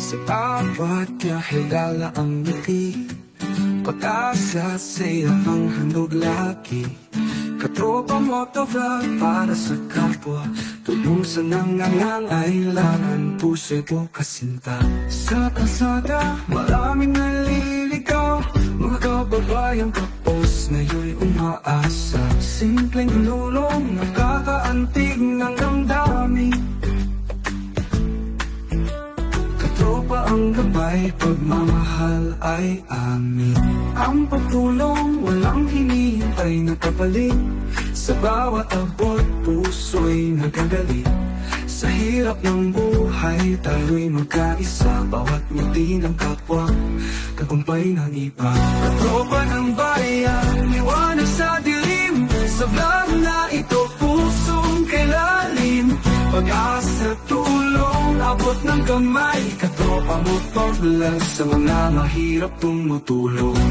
Sa bawat kahigala ang ngiti, pag-asa sa'yo ang handog lagi. Katropa mo to vlog para sa kapwa, tulong sa nangangangailangan, puso'y kasinta. Sa kalsada, maraming naliligaw, mga kababayang kapos ngayon'y umaasa. Simpleng tulong, nakakaantig ng damdamin. Katropa ang gabay, pagmamahal ay amin. Ang pagtulong, walang hinihintay na kapalit. Sa bawat abot, puso'y nagagalit. Sa hirap ng buhay, tayo'y magkaisa. Bawat ngiti ng kapwa, tagumpay ng iba. Katropa ng bayan, liwanag sa dilim. Sa vlog na ito, pusong kailalim. Pag-asa, tulong, abot ng kamay. Katropa mo to vlog, sa mga mahirap tumutulong.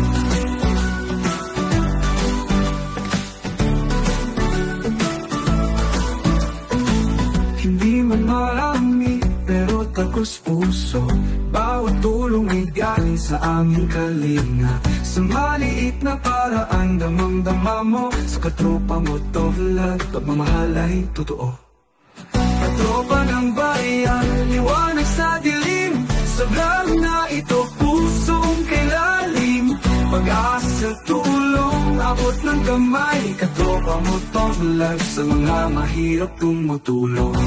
Hindi man marami, pero tagos puso. Bawat tulong ay galing sa aming kalinga. Sa maliit na paraan, damang-dama mo. Sa katropa mo to vlog, pagmamahal ay totoo. Katropa ng bayan, liwanag sa dilim. Sa vlog na ito, pusong kailalim. Pag-asa, tulong, abot ng kamay. Katropa mo to vlog, sa mga mahirap tumutulong.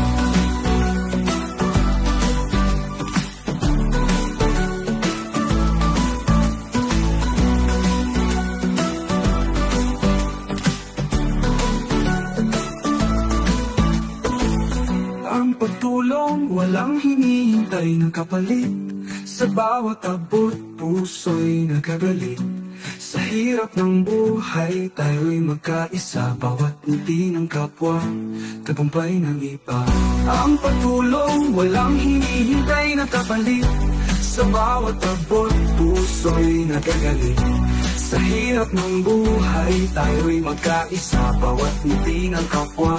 Ang pagtulong, walang hinihintay ng kapalit. Sa bawat abot, puso'y nagagalit. Sa hirap ng buhay, tayo'y magkaisa. Bawat ngiti ng kapwa, tagumpay ng iba. Ang pagtulong, walang hinihintay ng kapalit. Sa bawat abot, puso'y nagagalit. Sa hirap ng buhay, tayo'y magkaisa. Bawat ngiti ng kapwa,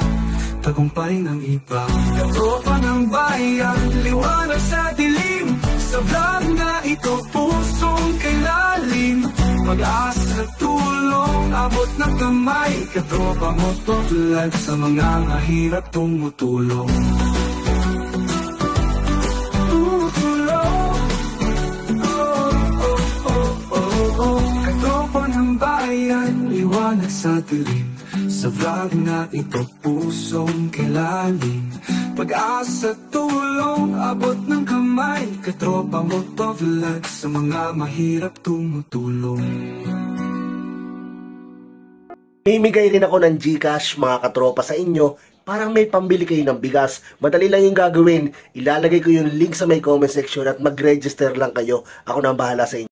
tagumpay ng iba. Katropa ng bayan, liwanag sa dilim. Sa vlog na ito, pusong kailalim. Pag-asa, tulong, abot ng kamay. Katropa mo to vlog, sa mga mahirap tumutulong. Katropa ng bayan, liwanag sa dilim. Sa vlog na ito, pusong kailalim. Pag-asa, tulong, abot ng kamay. Katropa mo to vlog, sa mga mahirap tumutulong. Mimigay rin ako ng GCash mga katropa sa inyo. Parang may pambili kayo ng bigas. Madali lang yung gagawin. Ilalagay ko yung link sa may comment section at mag-register lang kayo. Ako nang bahala sa inyo.